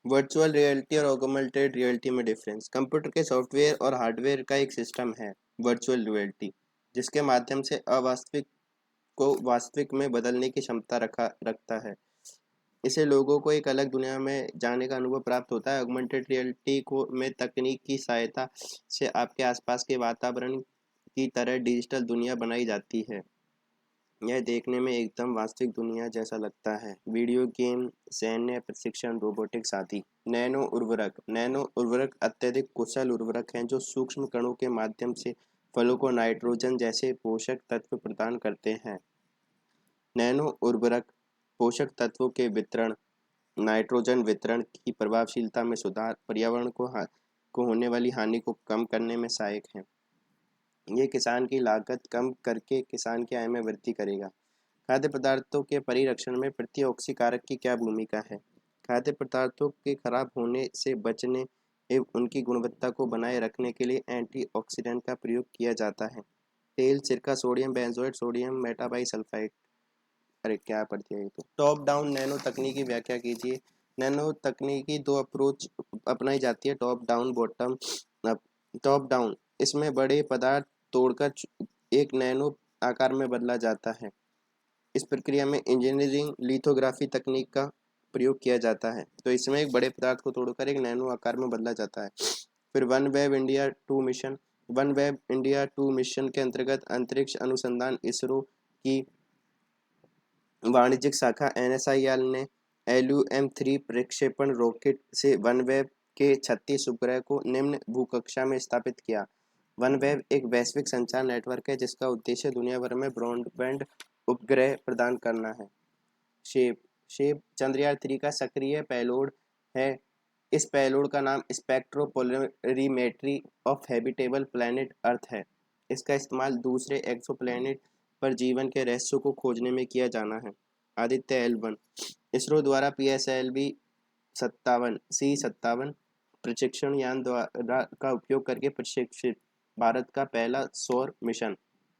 Virtual reality और augmented reality में difference. Computer के सॉफ्टवेयर और हार्डवेयर का एक सिस्टम है वर्चुअल रियलिटी, जिसके माध्यम से अवास्तविक को वास्तविक में बदलने की क्षमता रखता है। इसे लोगों को एक अलग दुनिया में जाने का अनुभव प्राप्त होता है। ऑगमेंटेड रियलिटी को में तकनीक की सहायता से आपके आसपास के वातावरण की तरह डिजिटल दुनिया बनाई जाती है। यह देखने में एकदम वास्तविक दुनिया जैसा लगता है। वीडियो गेम, सैन्य प्रशिक्षण, रोबोटिक्स आदि। नैनो उर्वरक अत्यधिक कुशल उर्वरक हैं जो सूक्ष्म कणों के माध्यम से फलों को नाइट्रोजन जैसे पोषक तत्व प्रदान करते हैं। नैनो उर्वरक पोषक तत्वों के वितरण, नाइट्रोजन वितरण की प्रभावशीलता में सुधार, पर्यावरण को होने वाली हानि को कम करने में सहायक हैं। ये किसान की लागत कम करके किसान की आय में वृद्धि करेगा। खाद्य पदार्थों के परिरक्षण में प्रतिऑक्सी कारक की क्या भूमिका है? खाद्य पदार्थों के खराब होने से बचने एवं उनकी गुणवत्ता को बनाए रखने के लिए एंटीऑक्सीडेंट का प्रयोग किया जाता है। तेल, सिरका, सोडियम बेंजोएट, सोडियम मेटाबाइसल्फाइड। अरे क्या पड़ दिया ये तो। टॉप डाउन नैनो तकनीक की व्याख्या कीजिए। नैनो तकनीकी दो अप्रोच अपनाई जाती है, top down, bottom up. Top down, इसमें बड़े पदार्थ तोड़कर एक नैनो आकार में बदला जाता है। इस प्रक्रिया में इंजीनियरिंग लिथोग्राफी तकनीक का प्रयोग किया जाता है। तो इसमें एक बड़े पदार्थ को तोड़कर एक नैनो आकार में बदला जाता है। फिर one web India 2 mission. One web India 2 mission के अंतर्गत अंतरिक्ष अनुसंधान इसरो की वाणिज्यिक शाखा एनएसआईएल ने LUM-3 प्रक्षेपण रॉकेट से वनवेब के 36 उपग्रह को निम्न भूकक्षा में स्थापित किया। वनवेब एक वैश्विक संचार नेटवर्क है जिसका उद्देश्य दुनिया भर में ब्रॉडबैंड उपग्रह प्रदान करना है। शेप शेप चंद्रयान-3 का सक्रिय पेलोड है। इस पेलोड का नाम spectropolarimetry of habitable planet earth है। इसका इस्तेमाल दूसरे एक्सोप्लैनेट पर जीवन के रहस्यों को खोजने में किया जाना है। आदित्य L1 इसरो द्वारा PSLV 57 प्रशिक्षण यान द्वारा का उपयोग करके प्रशिक्षित भारत का पहला सौर मिशन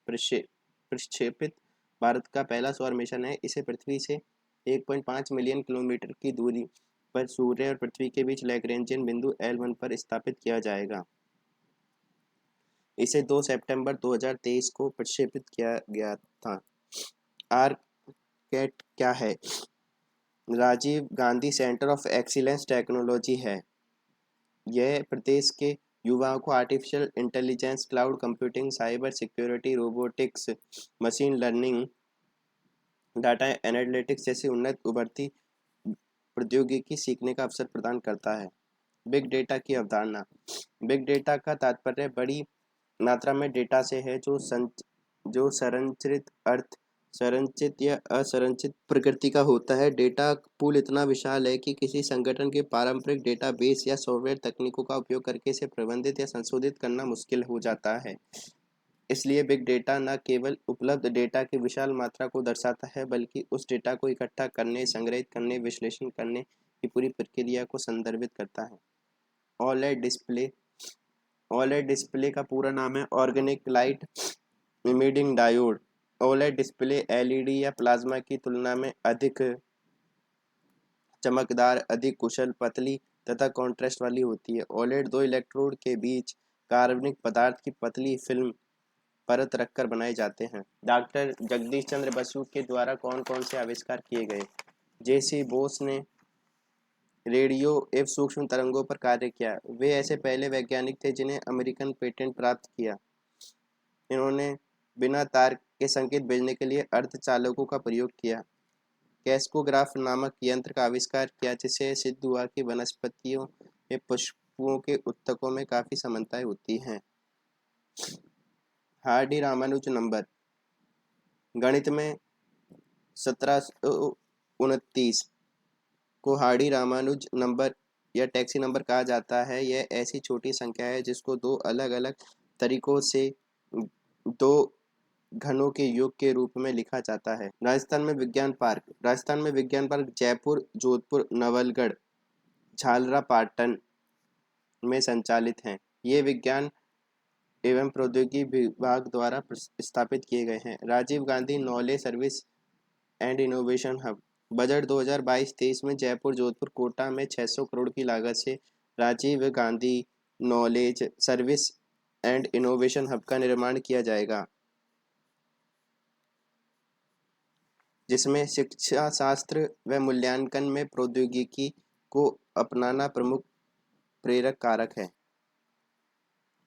प्रक्षेपित भारत का पहला सौर मिशन है। इसे पृथ्वी से 1.5 मिलियन किलोमीटर की दूरी पर सूर्य और पृथ्वी के बीच लैग्रेंजियन बिंदु L1 पर स्थापित किया जाएगा। इसे 2 सितंबर 2023 को प्रक्षेपित किया गया था। आरकेट क्या है? Rajiv Gandhi centre of excellence technology है। यह प्रदेश के युवाओं को artificial intelligence, cloud computing, cyber security, robotics, machine learning, data analytics जैसी उन्नत उभरती प्रौद्योगिकी सीखने का अवसर प्रदान करता है। बिग डेटा की अवधारणा। बिग डेटा का तात्पर्य बड़ी मात्रा में डेटा से है जो संरचित अर्थ संरचित या असंरचित प्रकृति का होता है। डेटा पूल इतना विशाल है कि किसी संगठन के पारंपरिक डेटाबेस या सॉफ्टवेयर तकनीकों का उपयोग करके इसे प्रबंधित या संशोधित करना मुश्किल हो जाता है। इसलिए बिग डेटा न केवल उपलब्ध डेटा की विशाल मात्रा को दर्शाता है, बल्कि उस डेटा को इकट्ठा करने, संग्रहित करने, विश्लेषण करने की पूरी प्रक्रिया को संदर्भित करता है। OLED display. ओलेड डिस्प्ले का पूरा नाम है organic light emitting diode. OLED display LED या प्लाज्मा की तुलना में अधिक चमकदार, अधिक कुशल, पतली तथा कॉन्ट्रास्ट वाली होती है। ओलेड दो इलेक्ट्रोड के बीच कार्बनिक पदार्थ की पतली फिल्म परत रखकर बनाए जाते हैं। डॉक्टर जगदीश चंद्र बसु के द्वारा कौन कौन से आविष्कार किए गए? JC बोस ने रेडियो एवं सूक्ष्म तरंगों पर कार्य किया। वे ऐसे पहले वैज्ञानिक थे जिन्हें अमेरिकन पेटेंट प्राप्त किया। इन्होंने बिना तार के संकेत भेजने के लिए अर्धचालकों का प्रयोग किया। कैस्कोग्राफ नामक यंत्र का आविष्कार किया, जिससे सिद्ध हुआ कि वनस्पतियों में पुष्पों के उत्तकों में काफी समानताएं होती हैं। Hardy Ramanujan number. गणित में 1729 को हार्डी रामानुज नंबर या टैक्सी नंबर कहा जाता है। यह ऐसी छोटी संख्या है जिसको दो अलग अलग तरीकों से दो घनों के योग के रूप में लिखा जाता है। राजस्थान में विज्ञान पार्क जयपुर, जोधपुर, नवलगढ़, झालरापाटन में संचालित हैं। ये विज्ञान एवं प्रौद्योगिकी विभाग द्वारा स्थापित किए गए हैं। Rajiv Gandhi knowledge service and innovation hub. Budget 2022-23 में जयपुर, जोधपुर, कोटा में 600 करोड़ की लागत से Rajiv Gandhi knowledge service and innovation hub का निर्माण किया जाएगा, जिसमें शिक्षा शास्त्र व मूल्यांकन में प्रौद्योगिकी को अपनाना प्रमुख प्रेरक कारक है।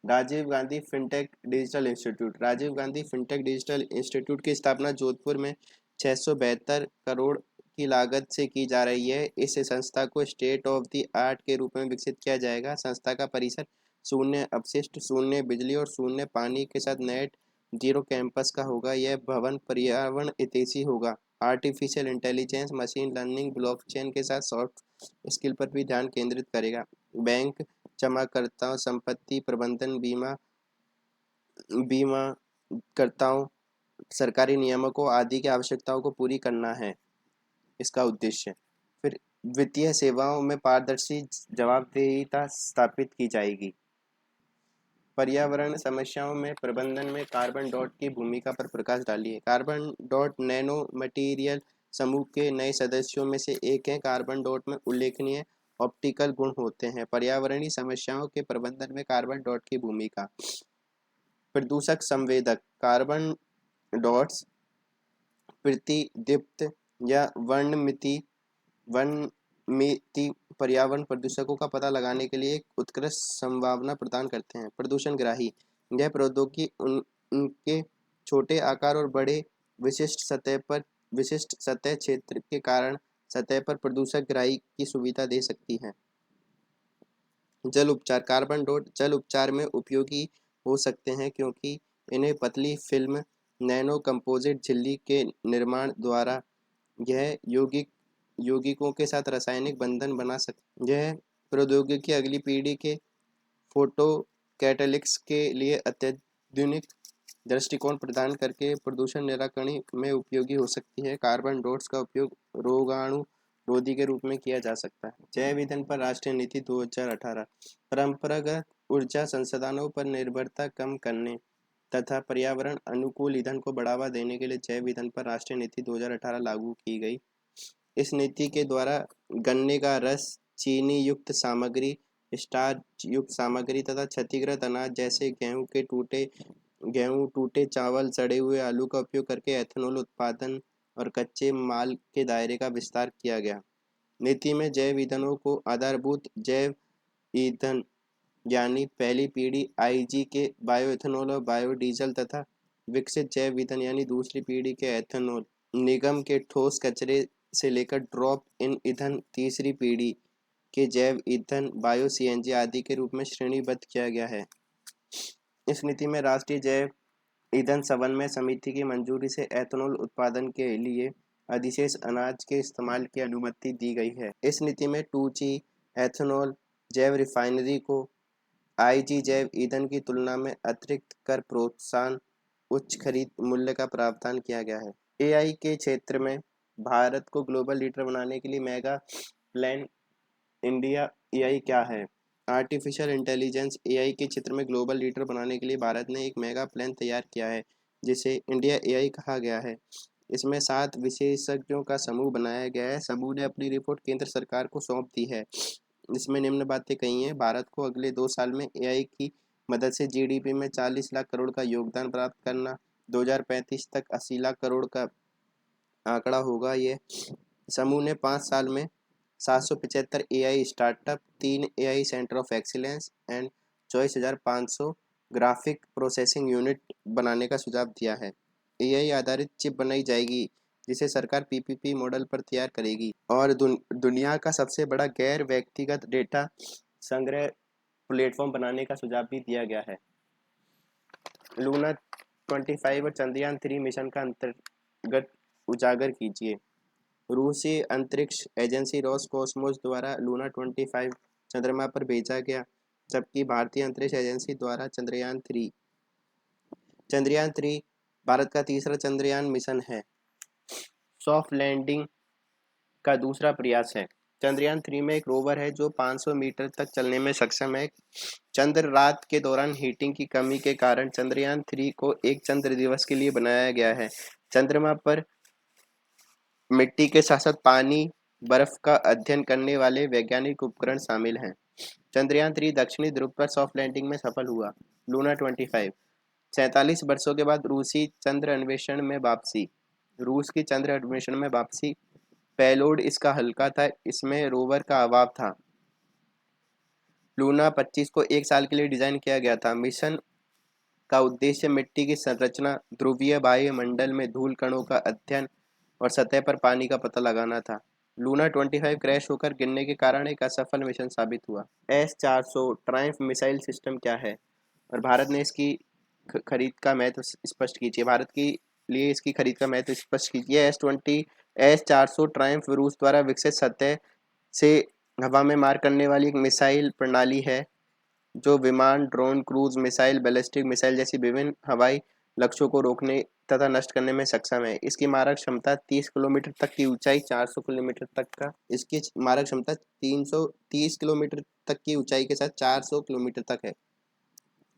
Rajiv Gandhi fintech digital institute की स्थापना जोधपुर में 672 करोड़ की लागत से की जा रही है। इस संस्था को स्टेट ऑफ द आर्ट के रूप में विकसित किया जाएगा। संस्था का परिसर शून्य अपशिष्ट, शून्य बिजली और शून्य पानी के साथ नेट जीरो कैंपस का होगा। यह भवन पर्यावरण हितैषी होगा, artificial intelligence, machine learning, blockchain के साथ सॉफ्ट स्किल पर भी ध्यान केंद्रित करेगा। बैंक जमाकर्ताओं, संपत्ति प्रबंधन, बीमाकर्ताओं, सरकारी नियामकों आदि की आवश्यकताओं को पूरी करना है इसका उद्देश्य। फिर वित्तीय सेवाओं में पारदर्शी जवाबदेहिता स्थापित की जाएगी। पर्यावरण समस्याओं में प्रबंधन में कार्बन डॉट की भूमिका पर प्रकाश डालिए। कार्बन डॉट नैनो मटीरियल समूह के नए सदस्यों में से एक है। कार्बन डॉट में उल्लेखनीय ऑप्टिकल गुण होते हैं। पर्यावरणीय समस्याओं के प्रबंधन में कार्बन डॉट की भूमिका। प्रदूषक संवेदक कार्बन डॉट्स प्रतिदीप्त या वर्णमिति पर्यावरण प्रदूषकों का पता लगाने के लिए एक उत्कृष्ट संभावना प्रदान करते हैं। प्रदूषणग्राही यह प्रौद्योगिकी उनके छोटे आकार और बड़े विशिष्ट सतह क्षेत्र के कारण सतह पर प्रदूषकग्राही की सुविधा दे सकती है। जल उपचार कार्बन डॉट जल उपचार में उपयोगी हो सकते हैं क्योंकि इन्हें पतली फिल्म नैनो कंपोजिट झिल्ली के निर्माण द्वारा यह यौगिकों के साथ रासायनिक बंधन बना सकते। यह प्रौद्योगिकी अगली पीढ़ी के फोटो कैटलिक्स के लिए अत्याधुनिक दृष्टिकोण प्रदान करके प्रदूषण निराकरण में उपयोगी हो सकती है। कार्बन डॉट्स का उपयोग रोगाणु रोधी के रूप में किया जा सकता है। जैव ईंधन पर राष्ट्रीय नीति 2018 परंपरागत ऊर्जा संसाधनों पर निर्भरता कम करने तथा पर्यावरण अनुकूल ईंधन को बढ़ावा देने के लिए जैव ईंधन पर राष्ट्रीय नीति 2018 लागू की गई। इस नीति के द्वारा गन्ने का रस, चीनी युक्त सामग्री, स्टार्च युक्त सामग्री तथा क्षतिग्रस्त अनाज जैसे गेहूं, टूटे चावल, सड़े हुए आलू का उपयोग करके एथेनॉल उत्पादन और कच्चे माल के दायरे का विस्तार किया गया। नीति में जैव ईंधनों को आधारभूत जैव ईंधन यानी पहली पीढ़ी आईजी के बायोएथेनॉल और बायोडीजल तथा विकसित जैव ईंधन यानी दूसरी पीढ़ी के एथेनॉल निगम के ठोस कचरे से लेकर ड्रॉप इन ईंधन तीसरी पीढ़ी के जैव ईंधन बायो सीएनजी आदि के रूप में श्रेणीबद्ध किया गया है। इस नीति में राष्ट्रीय जैव ईंधन समन्वय समिति की मंजूरी से एथेनॉल उत्पादन के लिए अधिशेष अनाज के इस्तेमाल की अनुमति दी गई है। इस नीति में 2G एथेनॉल जैव रिफाइनरी को आईजी जैव ईंधन की तुलना में अतिरिक्त कर प्रोत्साहन उच्च खरीद मूल्य का प्रावधान किया गया है। एआई के क्षेत्र में भारत को ग्लोबल लीडर बनाने के लिए मेगा प्लान इंडिया एआई क्या है? आर्टिफिशियल इंटेलिजेंस एआई के क्षेत्र में ग्लोबल लीडर बनाने के लिए भारत ने एक मेगा प्लान तैयार किया है जिसे इंडिया एआई कहा गया है। इसमें 7 विशेषज्ञों का समूह बनाया गया है। समूह ने अपनी रिपोर्ट केंद्र सरकार को सौंप दी है। इसमें निम्न बातें कही हैं। भारत को अगले 2 साल में एआई की मदद से जीडीपी में 40 लाख करोड़ का योगदान प्राप्त करना। 2035 तक 80 लाख करोड़ का आंकड़ा होगा। ये समूह ने 5 साल में 775 AI startup, 3 AI centre of excellence and 24,500 graphic processing unit बनाने का सुझाव दिया है। एआई आधारित चिप बनाई जाएगी जिसे सरकार पीपीपी मॉडल पर तैयार करेगी और दुनिया का सबसे बड़ा गैर व्यक्तिगत डेटा संग्रह प्लेटफॉर्म बनाने का सुझाव भी दिया गया है। लूना 25 और चंद्रयान 3 मिशन का अंतर्गत उजागर कीजिए। रूसी अंतरिक्ष एजेंसी रोसकोसमोस द्वारा लूना 25 चंद्रमा पर भेजा गया, जबकि भारतीय अंतरिक्ष एजेंसी द्वारा चंद्रयान 3 भारत का तीसरा चंद्रयान मिशन है। सॉफ्ट लैंडिंग का दूसरा प्रयास है। चंद्रयान 3 में एक रोवर है जो 500 मीटर तक चलने में सक्षम है। चंद्र रात के दौरान हीटिंग की कमी के कारण चंद्रयान 3 को एक चंद्र दिवस के लिए बनाया गया है। चंद्रमा पर मिट्टी के साथ साथ पानी, बर्फ का अध्ययन करने वाले वैज्ञानिक उपकरण शामिल हैं। चंद्रयान-3 दक्षिणी ध्रुव पर सॉफ्ट लैंडिंग में सफल हुआ। लूना 25 47 वर्षों के बाद रूसी चंद्र अन्वेषण में वापसी। रूस की चंद्र अन्वेषण में वापसी। पेलोड इसका हल्का था, इसमें रोवर का अभाव था। लूना 25 को 1 साल के लिए डिजाइन किया गया था। मिशन का उद्देश्य मिट्टी की संरचना, ध्रुवीय वायुमंडल में धूल कणों का अध्ययन और सतह पर पानी का पता लगाना था। लूना 25 क्रैश होकर गिरने के कारण एक असफल मिशन साबित हुआ। S-400 ट्रायम्फ मिसाइल सिस्टम क्या है और भारत ने इसकी खरीद का महत्व स्पष्ट कीजिए। भारत के लिए इसकी खरीद का महत्व स्पष्ट कीजिए। S-400 ट्रायम्फ रूस द्वारा विकसित सतह से हवा में मार करने वाली एक मिसाइल प्रणाली है जो विमान, drone, cruise missile, ballistic missile जैसी विभिन्न हवाई लक्ष्यों को रोकने तथा नष्ट करने में सक्षम है। इसकी मारक क्षमता 30 किलोमीटर तक की ऊंचाई 400 किलोमीटर तक का इसकी मारक क्षमता 330 किलोमीटर तक की ऊंचाई के साथ 400 किलोमीटर तक है।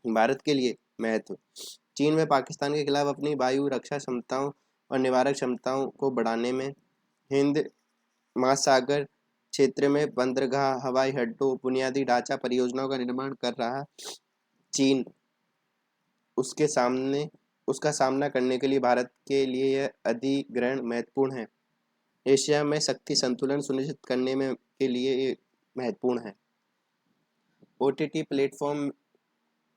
भारत के लिए महत्व। चीन में पाकिस्तान के खिलाफ अपनी वायु रक्षा क्षमताओं और निवारक क्षमताओं को बढ़ाने में, हिंद महासागर क्षेत्र में बंदरगाह, हवाई अड्डों, बुनियादी ढांचा परियोजनाओं का निर्माण कर रहा चीन उसका सामना करने के लिए भारत के लिए यह अधिग्रहण महत्वपूर्ण है। एशिया में शक्ति संतुलन सुनिश्चित करने में के लिए ये महत्वपूर्ण है। ओटीटी प्लेटफॉर्म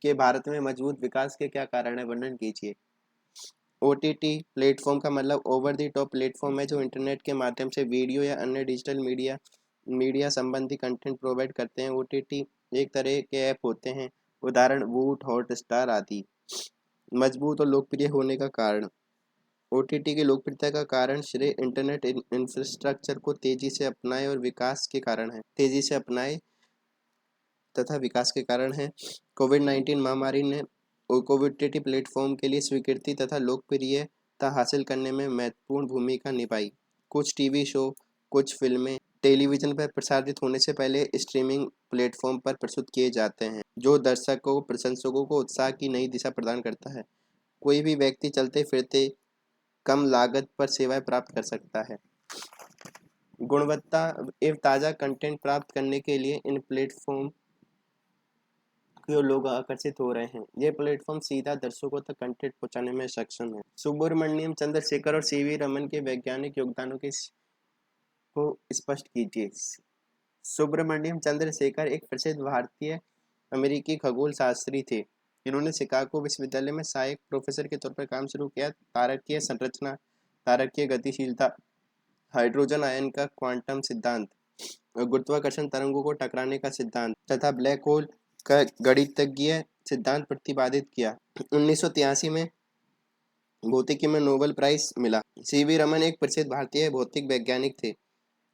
के भारत में मजबूत विकास के क्या कारण है, वर्णन कीजिए। ओटीटी प्लेटफॉर्म का मतलब ओवर द टॉप प्लेटफॉर्म है जो इंटरनेट के माध्यम से वीडियो या अन्य डिजिटल मीडिया संबंधी कंटेंट प्रोवाइड करते हैं। ओटीटी एक तरह के ऐप होते हैं, उदाहरण वूट, हॉटस्टार आदि। मजबूत और लोकप्रिय होने का कारण। ओटीटी की लोकप्रियता का कारण श्रेय इंटरनेट इंफ्रास्ट्रक्चर को तेजी से अपनाए तथा विकास के कारण है। कोविड-19 महामारी ने ओटीटी प्लेटफॉर्म के लिए स्वीकृति तथा लोकप्रियता हासिल करने में महत्वपूर्ण भूमिका निभाई। कुछ टीवी शो, कुछ फिल्में टेलीविजन पर प्रसारित होने से पहले स्ट्रीमिंग प्लेटफॉर्म पर प्रस्तुत किए जाते हैं, जो दर्शकों प्रशंसकों को उत्साह की नई दिशा प्रदान करता है। कोई भी व्यक्ति चलते फिरते कम लागत पर सेवाएं प्राप्त कर सकता है। गुणवत्ता एवं ताज़ा कंटेंट प्राप्त करने के लिए इन प्लेटफॉर्म की लोग आकर्षित हो रहे हैं। ये प्लेटफॉर्म सीधा दर्शकों तक कंटेंट पहुंचाने में सक्षम है। सुब्रमण्यम चंद्रशेखर और सीवी रमन के वैज्ञानिक योगदानों को स्पष्ट कीजिए। सुब्रमण्यम चंद्रशेखर एक प्रसिद्ध भारतीय अमेरिकी खगोल शास्त्री थे। इन्होंने शिकागो विश्वविद्यालय में सहायक प्रोफेसर के तौर पर काम शुरू किया। तारकीय संरचना, तारकीय गतिशीलता, हाइड्रोजन आयन का क्वांटम सिद्धांत, गुरुत्वाकर्षण तरंगों को टकराने का सिद्धांत तथा ब्लैक होल का गणितज्ञ सिद्धांत प्रतिपादित किया। 1983 में भौतिकी में नोबेल प्राइज मिला। सीवी रमन एक प्रसिद्ध भारतीय भौतिक वैज्ञानिक थे।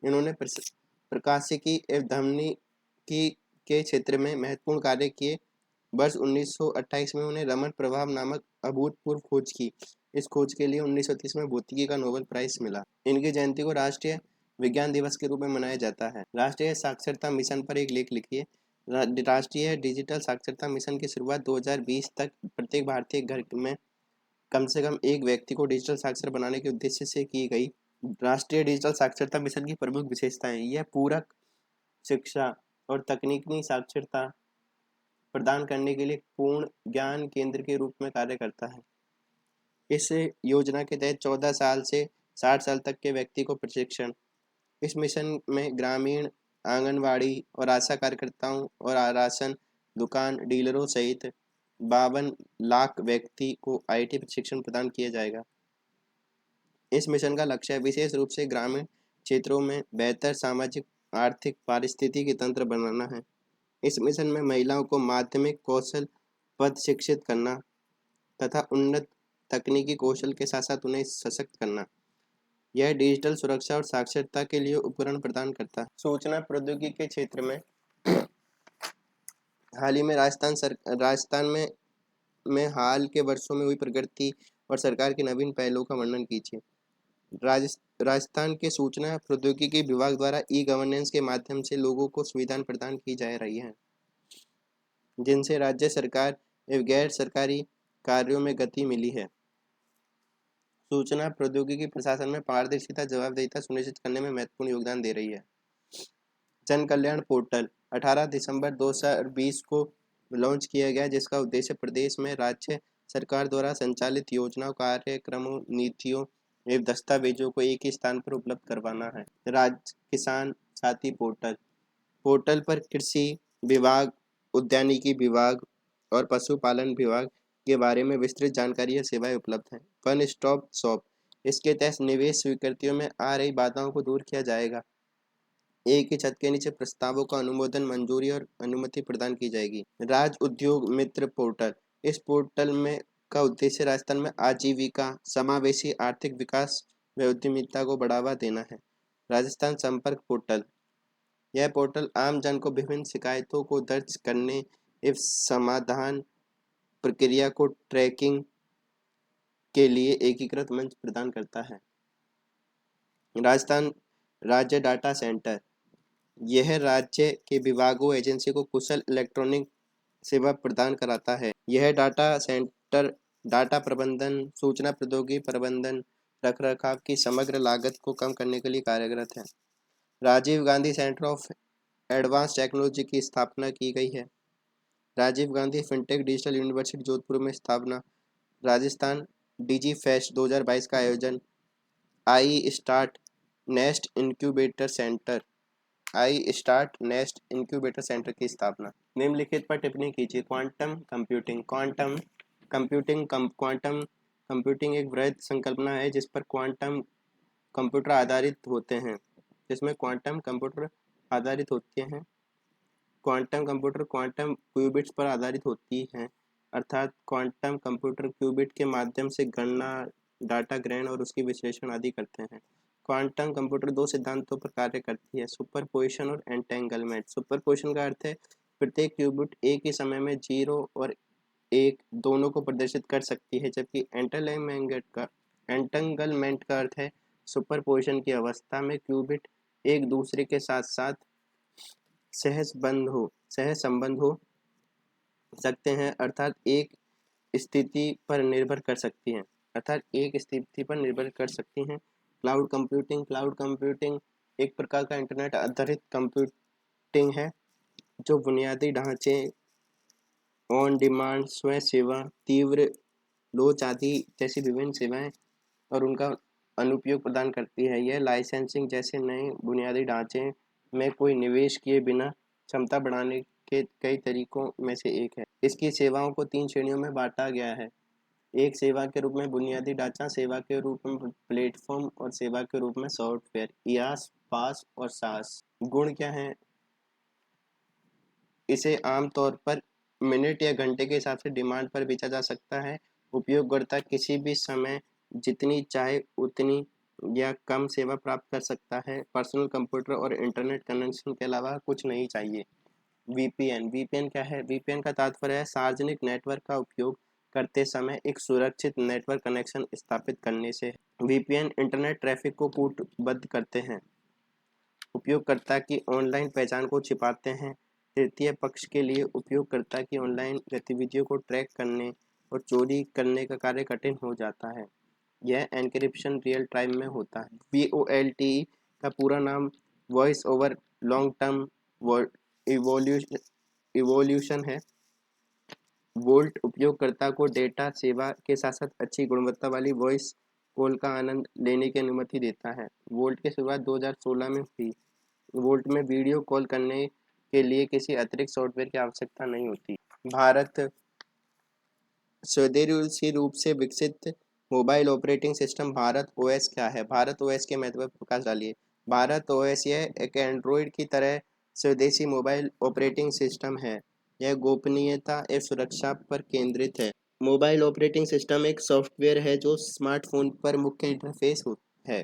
इन्होंने प्रकाशिकी एवं ध्वनिकी के क्षेत्र में महत्वपूर्ण कार्य किए। वर्ष 1928 में उन्हें रमन प्रभाव नामक अभूतपूर्व खोज की। इस खोज के लिए 1930 में भौतिकी का नोबेल प्राइज मिला। इनकी जयंती को राष्ट्रीय विज्ञान दिवस के रूप में मनाया जाता है। राष्ट्रीय साक्षरता मिशन पर एक लेख लिखिए। राष्ट्रीय डिजिटल साक्षरता मिशन की शुरुआत 2020 तक प्रत्येक भारतीय घर में कम से कम एक व्यक्ति को डिजिटल साक्षर बनाने के उद्देश्य से की गई। राष्ट्रीय डिजिटल साक्षरता मिशन की प्रमुख विशेषताएं। यह पूरक शिक्षा और तकनीकी साक्षरता प्रदान करने के लिए पूर्ण ज्ञान केंद्र के रूप में कार्य करता है। इस योजना के तहत 14 साल से 60 साल तक के व्यक्ति को प्रशिक्षण। इस मिशन में ग्रामीण आंगनवाड़ी और आशा कार्यकर्ताओं और राशन दुकान डीलरों सहित 52 लाख व्यक्ति को आईटी प्रशिक्षण प्रदान किया जाएगा। इस मिशन का लक्ष्य विशेष रूप से ग्रामीण क्षेत्रों में बेहतर सामाजिक आर्थिक पारिस्थितिकी तंत्र बनाना है। इस मिशन में महिलाओं को माध्यमिक कौशल पद शिक्षित करना तथा उन्नत तकनीकी कौशल के साथ साथ उन्हें सशक्त करना। यह डिजिटल सुरक्षा और साक्षरता के लिए उपकरण प्रदान करता है। सूचना प्रौद्योगिकी के क्षेत्र में हाल ही में राजस्थान में हाल के वर्षों में हुई प्रगति और सरकार के नवीन पहलों का वर्णन कीजिए। राजस्थान के सूचना प्रौद्योगिकी विभाग द्वारा ई गवर्नेंस के माध्यम से लोगों को सुविधाएं प्रदान की जा रही हैं, जिनसे राज्य सरकार एवं गैर सरकारी कार्यों में गति मिली है। सूचना प्रौद्योगिकी प्रशासन में पारदर्शिता जवाबदेहिता सुनिश्चित करने में महत्वपूर्ण योगदान दे रही है। जन कल्याण पोर्टल 18 दिसंबर 2020 को लॉन्च किया गया, जिसका उद्देश्य प्रदेश में राज्य सरकार द्वारा संचालित योजनाओं, कार्यक्रमों, नीतियों एवं दस्तावेजों को एक ही स्थान पर उपलब्ध करवाना है। राज्य किसान साथी पोर्टल पोर्टल पर कृषि विभाग, उद्यानिकी विभाग और पशुपालन विभाग के बारे में विस्तृत जानकारी और सेवाएं उपलब्ध हैं। वन स्टॉप शॉप इसके तहत निवेश स्वीकृतियों में आ रही बाधाओं को दूर किया जाएगा। एक ही छत के नीचे प्रस्तावों का अनुमोदन, मंजूरी और अनुमति प्रदान की जाएगी। राज्य उद्योग मित्र पोर्टल इस पोर्टल में का उद्देश्य राजस्थान में आजीविका, समावेशी आर्थिक विकास व उद्यमिता को बढ़ावा देना है। राजस्थान संपर्क पोर्टल यह पोर्टल आम जन को विभिन्न शिकायतों को दर्ज करने एवं समाधान प्रक्रिया को ट्रैकिंग के लिए एकीकृत मंच प्रदान करता है। राजस्थान राज्य डाटा सेंटर यह राज्य के विभागों, एजेंसी को कुशल इलेक्ट्रॉनिक सेवा प्रदान कराता है। यह डाटा सेंटर डाटा प्रबंधन, सूचना प्रौद्योगिकी प्रबंधन, रखरखाव की समग्र लागत को कम करने के लिए कार्यरत है। Rajiv Gandhi centre of advance technology की स्थापना की गई है। Rajiv Gandhi fintech digital university Jodhpur में स्थापना। राजस्थान डिजी फेस्ट 2022 का आयोजन। I start nest incubator centre की स्थापना। निम्नलिखित पर टिप्पणी कीजिए। क्वांटम कंप्यूटिंग एक वृहद संकल्पना है जिस पर क्वांटम कंप्यूटर आधारित होते हैं जिसमें क्वांटम कंप्यूटर आधारित होते हैं क्वांटम कंप्यूटर क्वांटम क्यूबिट्स पर आधारित होती हैं, अर्थात क्वांटम कंप्यूटर क्यूबिट के माध्यम से गणना, डाटा ग्रहण और उसकी विश्लेषण आदि करते हैं। क्वांटम कंप्यूटर दो सिद्धांतों पर कार्य करती है, सुपरपोजिशन और एंटेंगलमेंट। सुपरपोजिशन का अर्थ है प्रत्येक क्यूबिट एक ही समय में 0 और 1 दोनों को प्रदर्शित कर सकती है, जबकि एंटेंगलमेंट का अर्थ है सुपरपोजिशन की अवस्था में क्यूबिट एक दूसरे के साथ साथ सहसंबंध हो सकते हैं, अर्थात एक स्थिति पर निर्भर कर सकती हैं। क्लाउड कंप्यूटिंग एक प्रकार का इंटरनेट आधारित कंप्यूटिंग है जो बुनियादी ढांचे, ऑन डिमांड, स्वयं सेवा, तीव्र लोच आदि जैसी विभिन्न सेवाएं और उनका अनुप्रयोग प्रदान करती है। यह लाइसेंसिंग जैसे नए बुनियादी ढांचे में कोई निवेश किए बिना क्षमता बढ़ाने के कई तरीकों में से एक है। इसकी सेवाओं को 3 श्रेणियों में बांटा गया है। एक सेवा के रूप में बुनियादी ढांचा, सेवा के रूप में प्लेटफॉर्म और सेवा के रूप में सॉफ्टवेयर। IaaS, PaaS और SaaS। गुण क्या है? इसे आमतौर पर मिनट या घंटे के हिसाब से डिमांड पर बेचा जा सकता है। उपयोगकर्ता किसी भी समय जितनी चाहे उतनी या कम सेवा प्राप्त कर सकता है। पर्सनल कंप्यूटर और इंटरनेट कनेक्शन के अलावा कुछ नहीं चाहिए। VPN क्या है? VPN का तात्पर्य है सार्वजनिक नेटवर्क का उपयोग करते समय एक सुरक्षित नेटवर्क कनेक्शन स्थापित करने से। VPN इंटरनेट ट्रैफिक को कूटबद्ध करते हैं, उपयोगकर्ता की ऑनलाइन पहचान को छिपाते हैं। तृतीय पक्ष के लिए उपयोगकर्ता की ऑनलाइन गतिविधियों को ट्रैक करने और चोरी करने का कार्य कठिन हो जाता है। यह एन्क्रिप्शन रियल टाइम में होता है। VoLTE का पूरा नाम voice over long term evolution है। वोल्ट उपयोगकर्ता को डेटा सेवा के साथ साथ अच्छी गुणवत्ता वाली वॉइस कॉल का आनंद लेने की अनुमति देता है। वोल्ट की शुरुआत 2016 में हुई। वोल्ट में वीडियो कॉल करने के लिए किसी अतिरिक्त सॉफ्टवेयर की आवश्यकता नहीं होती। भारत स्वदेशी रूप से विकसित mobile operating system Bharat OS क्या है? भारत OS के महत्व पर प्रकाश डालिए। भारत OS यह एक एंड्रॉयड की तरह स्वदेशी मोबाइल ऑपरेटिंग सिस्टम है। यह गोपनीयता एवं सुरक्षा पर केंद्रित है। मोबाइल ऑपरेटिंग सिस्टम एक सॉफ्टवेयर है जो स्मार्टफोन पर मुख्य इंटरफेस है,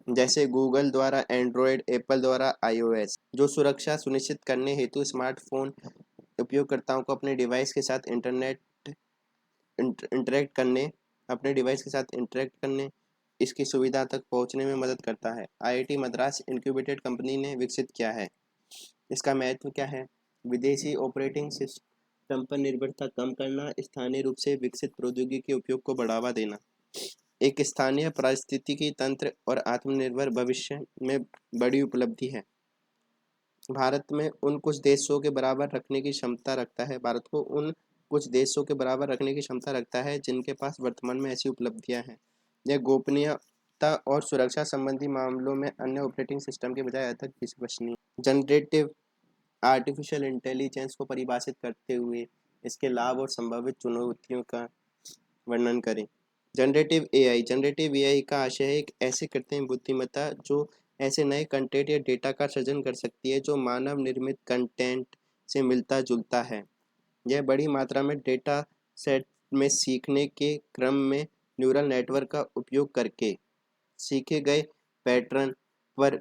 जैसे गूगल द्वारा एंड्रॉयड, एप्पल द्वारा iOS, जो सुरक्षा सुनिश्चित करने हेतु स्मार्टफोन उपयोगकर्ताओं को अपने डिवाइस के साथ इंटरेक्ट करने इसकी सुविधा तक पहुंचने में मदद करता है। IIT मद्रास इनक्यूबेटेड कंपनी ने विकसित किया है। इसका महत्व क्या है? विदेशी ऑपरेटिंग सिस्टम पर निर्भरता कम करना, स्थानीय रूप से विकसित प्रौद्योगिकी के उपयोग को बढ़ावा देना। एक स्थानीय पारिस्थितिकी तंत्र और आत्मनिर्भर भविष्य में बड़ी उपलब्धि है। भारत में उन कुछ देशों के बराबर रखने की क्षमता रखता है भारत को उन कुछ देशों के बराबर रखने की क्षमता रखता है जिनके पास वर्तमान में ऐसी उपलब्धियां हैं। यह गोपनीयता और सुरक्षा संबंधी मामलों में अन्य ऑपरेटिंग सिस्टम के बजाय अधिक विश्वसनीय। जनरेटिव आर्टिफिशियल इंटेलिजेंस को परिभाषित करते हुए इसके लाभ और संभावित चुनौतियों का वर्णन करें। जनरेटिव एआई का आशय है एक ऐसे कृत्रिम बुद्धिमत्ता जो ऐसे नए कंटेंट या डेटा का सृजन कर सकती है जो मानव निर्मित कंटेंट से मिलता जुलता है। यह बड़ी मात्रा में डेटा सेट में सीखने के क्रम में न्यूरल नेटवर्क का उपयोग करके सीखे गए पैटर्न पर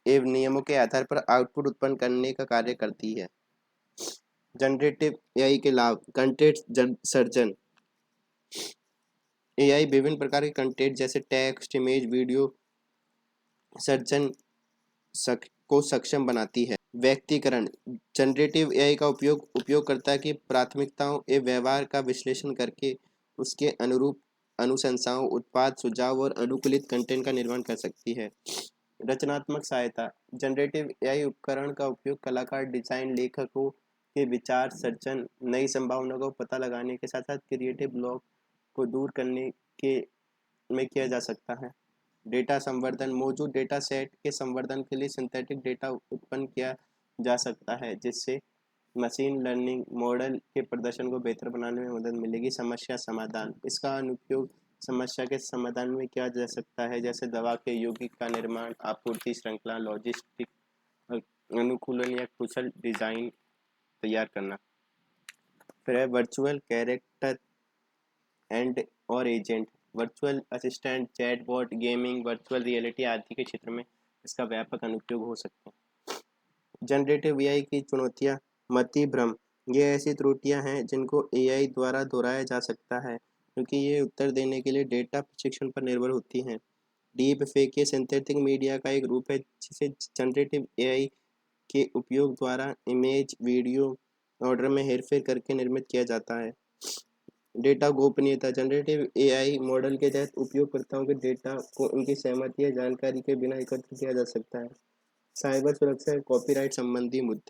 एवं नियमों के आधार पर आउटपुट उत्पन्न करने का कार्य करती है। जनरेटिव एआई के लाभ। Content surgeon. एआई विभिन्न प्रकार के कंटेंट जैसे टेक्स्ट, इमेज, वीडियो सर्जन को सक्षम बनाती है। व्यक्तिकरण। जनरेटिव एआई का उपयोग उपयोगकर्ता की प्राथमिकताओं एवं व्यवहार का विश्लेषण करके उसके अनुरूप अनुशंसाओं, उत्पाद सुझाव और अनुकूलित कंटेंट का निर्माण कर सकती है। रचनात्मक सहायता। जनरेटिव एआई उपकरण का उपयोग कलाकार, डिजाइन लेखकों के विचार सर्जन, नई संभावनाओं को पता लगाने के साथ साथ क्रिएटिव ब्लॉक को दूर करने के में किया जा सकता है। डेटा संवर्धन। मौजूद डेटा सेट के संवर्धन के लिए सिंथेटिक डेटा उत्पन्न किया जा सकता है जिससे मशीन लर्निंग मॉडल के प्रदर्शन को बेहतर बनाने में मदद मिलेगी। समस्या समाधान। इसका अनुप्रयोग समस्या के समाधान में किया जा सकता है जैसे दवा के यौगिक का निर्माण, आपूर्ति श्रृंखला, लॉजिस्टिक अनुकूलन या कुशल डिजाइन तैयार करना। फिर है वर्चुअल कैरेक्टर एंड और agent. Virtual assistant, chatbot, gaming, virtual reality आदि के क्षेत्र में इसका व्यापक अनुप्रयोग हो सकते हैं। जनरेटिव एआई की चुनौतियां। मति भ्रम। ये ऐसी त्रुटियां हैं जिनको एआई द्वारा दोहराया जा सकता है क्योंकि ये उत्तर देने के लिए डेटा प्रशिक्षण पर निर्भर होती हैं। डीप फेक ये सिंथेटिक मीडिया का एक रूप है जिसे जनरेटिव एआई के उपयोग द्वारा इमेज, वीडियो ऑर्डर में हेरफेर करके निर्मित किया जाता है। डेटा गोपनीयता। जनरेटिव एआई मॉडल के तहत उपयोगकर्ताओं के डेटा को उनकी सहमति या जानकारी के बिना एकत्र किया जा सकता है। साइबर सुरक्षा और कॉपीराइट संबंधी मुद्दे।